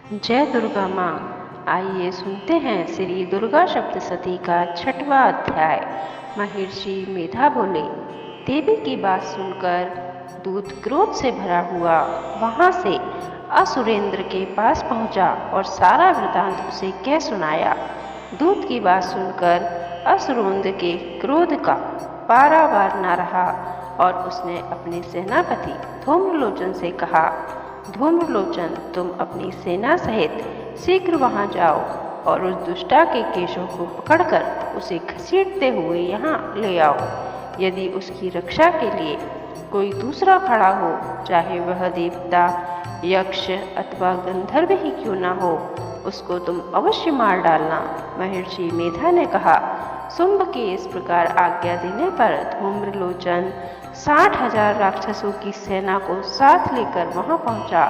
जय दुर्गा माँ। आइए सुनते हैं श्री दुर्गा सप्तशती का 6वां अध्याय। महर्षि मेधा बोले। देवी की बात सुनकर दूत क्रोध से भरा हुआ वहां से असुरेंद्र के पास पहुंचा और सारा वृतांत उसे कह सुनाया। दूत की बात सुनकर असुरेंद्र के क्रोध का पारावार न रहा और उसने अपने सेनापति धूम्रलोचन से कहा, धूम्रलोचन, तुम अपनी सेना सहित शीघ्र वहां जाओ और उस दुष्टा के केशों को पकड़कर उसे घसीटते हुए यहाँ ले आओ। यदि उसकी रक्षा के लिए कोई दूसरा खड़ा हो, चाहे वह देवता, यक्ष अथवा गंधर्व ही क्यों ना हो, उसको तुम अवश्य मार डालना। महर्षि मेधा ने कहा। शुंभ के इस प्रकार आज्ञा देने पर धूम्रलोचन 60,000 राक्षसों की सेना को साथ लेकर वहां पहुंचा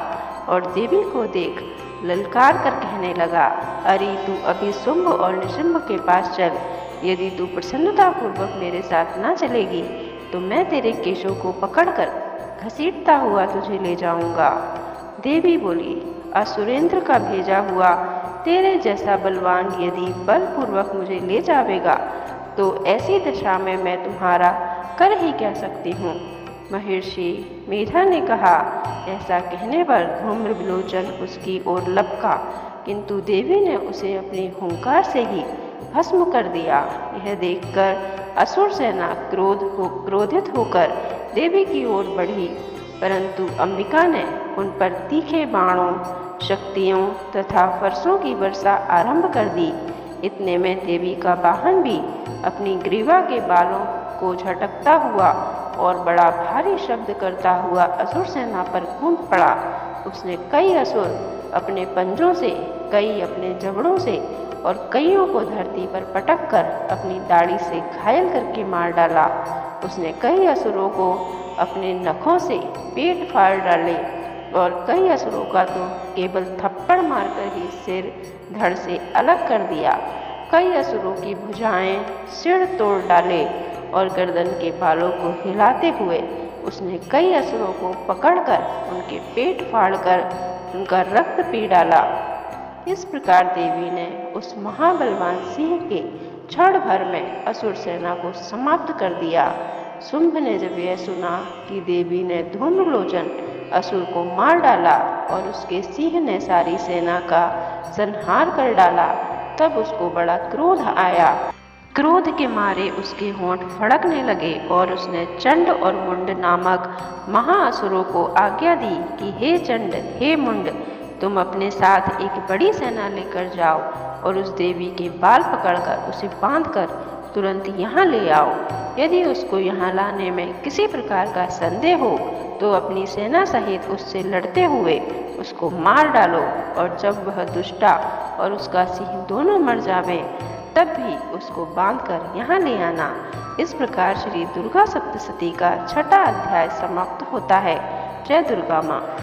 और देवी को देख ललकार कर कहने लगा, अरे तू अभी शुंभ और निशुंभ के पास चल। यदि तू प्रसन्नता पूर्वक मेरे साथ ना चलेगी तो मैं तेरे केशों को पकड़कर घसीटता हुआ तुझे ले जाऊंगा। देवी बोली, असुरेंद्र का भेजा हुआ तेरे जैसा बलवान यदि बलपूर्वक मुझे ले जावेगा तो ऐसी दशा में मैं तुम्हारा कर ही क्या सकती हूँ। महर्षि मेधा ने कहा। ऐसा कहने पर धूम्रलोचन उसकी ओर लपका, किंतु देवी ने उसे अपने हुंकार से ही भस्म कर दिया। यह देखकर असुर सेना क्रोधित होकर देवी की ओर बढ़ी, परंतु अंबिका ने उन पर तीखे बाणों, शक्तियों तथा फरसों की वर्षा आरंभ कर दी। इतने में देवी का वाहन भी अपनी ग्रीवा के बालों को झटकता हुआ और बड़ा भारी शब्द करता हुआ असुर सेना पर कूद पड़ा। उसने कई असुर अपने पंजों से, कई अपने जबड़ों से और कईयों को धरती पर पटक कर अपनी दाढ़ी से घायल करके मार डाला। उसने कई असुरों को अपने नखों से पेट फाड़ डाले और कई असुरों का तो केवल थप्पड़ मारकर ही सिर धड़ से अलग कर दिया। कई असुरों की भुजाएं सिर तोड़ डाले और गर्दन के बालों को हिलाते हुए उसने कई असुरों को पकड़कर उनके पेट फाड़कर उनका रक्त पी डाला। इस प्रकार देवी ने उस महाबलवान सिंह के क्षण भर में असुर सेना को समाप्त कर दिया। शुंभ ने जब यह सुना कि देवी ने धूम्रलोचन असुर को मार डाला और उसके सिंह ने सारी सेना का संहार कर डाला, तब उसको बड़ा क्रोध आया। क्रोध के मारे उसके होंठ फड़कने लगे और उसने चंड और मुंड नामक महाअसुरों को आज्ञा दी कि हे चंड, हे मुंड, तुम अपने साथ एक बड़ी सेना लेकर जाओ और उस देवी के बाल पकड़कर उसे बांधकर तुरंत यहाँ ले आओ। यदि उसको यहाँ लाने में किसी प्रकार का संदेह हो तो अपनी सेना सहित उससे लड़ते हुए उसको मार डालो और जब वह दुष्टा और उसका सिंह दोनों मर जावे तब भी उसको बांधकर यहाँ ले आना। इस प्रकार श्री दुर्गा सप्तशती का 6वां अध्याय समाप्त होता है। जय दुर्गा माँ।